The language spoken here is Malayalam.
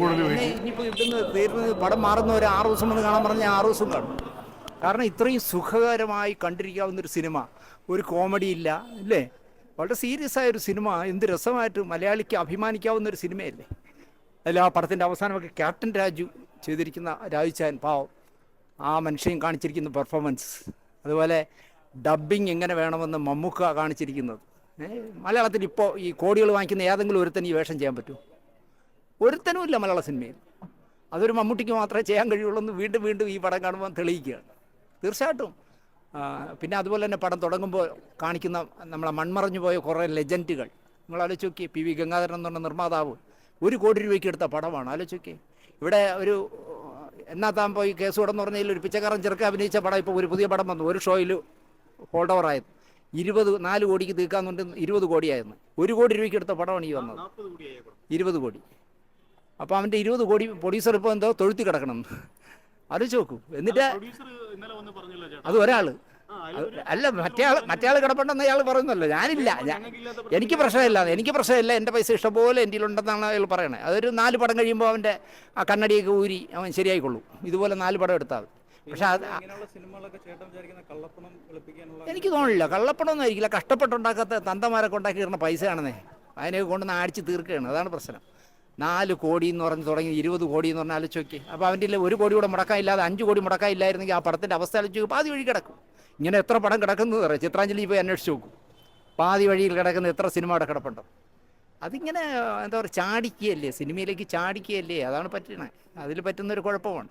കൂടുതൽ എന്നെ വെയിറ്റ്. ഇനിയിപ്പോൾ ഇവിടുന്ന് തീർന്ന് പടം മാറുന്ന ഒരു 6 ദിവസം വന്ന് കാണാൻ പറഞ്ഞാൽ 6 ദിവസം കാണും. കാരണം ഇത്രയും സുഖകരമായി കണ്ടിരിക്കാവുന്നൊരു സിനിമ, ഒരു കോമഡി ഇല്ല ഇല്ലേ, വളരെ സീരിയസ് ആയൊരു സിനിമ. എന്ത് രസമായിട്ട് മലയാളിക്ക് അഭിമാനിക്കാവുന്ന ഒരു സിനിമയല്ലേ. അതിൽ ആ പടത്തിൻ്റെ അവസാനമൊക്കെ ക്യാപ്റ്റൻ രാജു ചെയ്തിരിക്കുന്ന രാജുചാൻ പാവം, ആ മനുഷ്യൻ കാണിച്ചിരിക്കുന്ന പെർഫോമൻസ്, അതുപോലെ ഡബ്ബിങ് എങ്ങനെ വേണമെന്ന് മമ്മൂക്ക കാണിച്ചിരിക്കുന്നത്. മലയാളത്തിൽ ഇപ്പോൾ ഈ കോടികൾ വാങ്ങിക്കുന്ന ഏതെങ്കിലും ഒരുത്തൻ ഈ വേഷം ചെയ്യാൻ പറ്റുമോ? ഒരുത്തനും ഇല്ല മലയാള സിനിമയിൽ. അതൊരു മമ്മൂട്ടിക്ക് മാത്രമേ ചെയ്യാൻ കഴിയുള്ളൂ എന്ന് വീണ്ടും വീണ്ടും ഈ പടം കാണുമ്പോൾ തെളിയിക്കുകയാണ്. തീർച്ചയായിട്ടും. പിന്നെ അതുപോലെ തന്നെ പടം തുടങ്ങുമ്പോൾ കാണിക്കുന്ന നമ്മളെ മൺമറഞ്ഞു പോയ കുറേ ലെജൻഡുകൾ നിങ്ങൾ ആലോചിച്ച് നോക്കി. പി വി ഗംഗാധരൻ എന്ന് പറഞ്ഞ നിർമ്മാതാവ് 1 കോടി രൂപയ്ക്ക് എടുത്ത പടമാണ്. ആലോചിച്ച് നോക്കി. ഇവിടെ ഒരു എന്നാ താൻ പോയി കേസ് കൊടുന്ന് പറഞ്ഞതിൽ ഒരു പിച്ചക്കാരൻ ചെറുക്ക അഭിനയിച്ച പടം ഇപ്പോൾ ഒരു പുതിയ പടം വന്നു, ഒരു ഷോയിൽ ഹോൾഡ് ഓവർ ആയത് 4 കോടിക്ക് തീർക്കാന്നുണ്ട് 20 കോടിയായിരുന്നു. 1 കോടി രൂപയ്ക്ക് എടുത്ത പടമാണ് ഈ വന്നത്, 20 കോടി. അപ്പോൾ അവൻ്റെ 20 കോടി പ്രൊഡ്യൂസർ ഇപ്പോൾ എന്തോ തൊഴുത്തി കിടക്കണം, ആലോചിച്ച് നോക്കൂ. എന്നിട്ട് അത് ഒരാൾ അല്ല, മറ്റേ ആൾ കിടപ്പുണ്ടെന്ന് അയാൾ പറയുന്നല്ലോ. ഞാനില്ല, എനിക്ക് പ്രശ്നമില്ല, എൻ്റെ പൈസ ഇഷ്ടംപോലെ എൻ്റെ ഉണ്ടെന്നാണ് അയാൾ പറയണത്. അതൊരു 4 പടം കഴിയുമ്പോൾ അവൻ്റെ ആ കണ്ണടിയൊക്കെ ഊരി അവൻ ശരിയായിക്കൊള്ളും. ഇതുപോലെ 4 പടം എടുത്താൽ മതി. പക്ഷെ അത് എനിക്ക് തോന്നില്ല, കള്ളപ്പണമൊന്നും ആയിരിക്കില്ല. കഷ്ടപ്പെട്ടുണ്ടാക്കാത്ത തന്തമാരൊക്കെ ഉണ്ടാക്കിയിരുന്ന പൈസയാണെന്നേ, അതിനെയൊക്കെ കൊണ്ടുവന്ന് അടിച്ച് തീർക്കുകയാണ്. അതാണ് പ്രശ്നം. 4 കോടി എന്ന് പറഞ്ഞ് തുടങ്ങി 20 കോടി എന്ന് പറഞ്ഞാൽ ആലോചിച്ച് നോക്കി. അപ്പോൾ അവൻ്റെ 1 കോടി കൂടെ മുടക്കാനില്ലാതെ 5 കോടി മുടക്കാനില്ലായിരുന്നെങ്കിൽ ആ പടത്തിൻ്റെ അവസ്ഥ ആലോചിച്ച് നോക്കി, പാതി വഴി കിടക്കും. ഇങ്ങനെ എത്ര പടം കിടക്കുന്നത് പറയാം. ചിത്രാഞ്ജലി പോയി അന്വേഷിച്ച് നോക്കും, പാതി വഴിയിൽ കിടക്കുന്ന എത്ര സിനിമ അവിടെ കിടപ്പുണ്ടോ. അതിങ്ങനെ എന്താ പറയുക, ചാടിക്കുകയല്ലേ, സിനിമയിലേക്ക് ചാടിക്കുകയല്ലേ, അതാണ് പറ്റണേ. അതിൽ പറ്റുന്നൊരു കുഴപ്പമാണ്.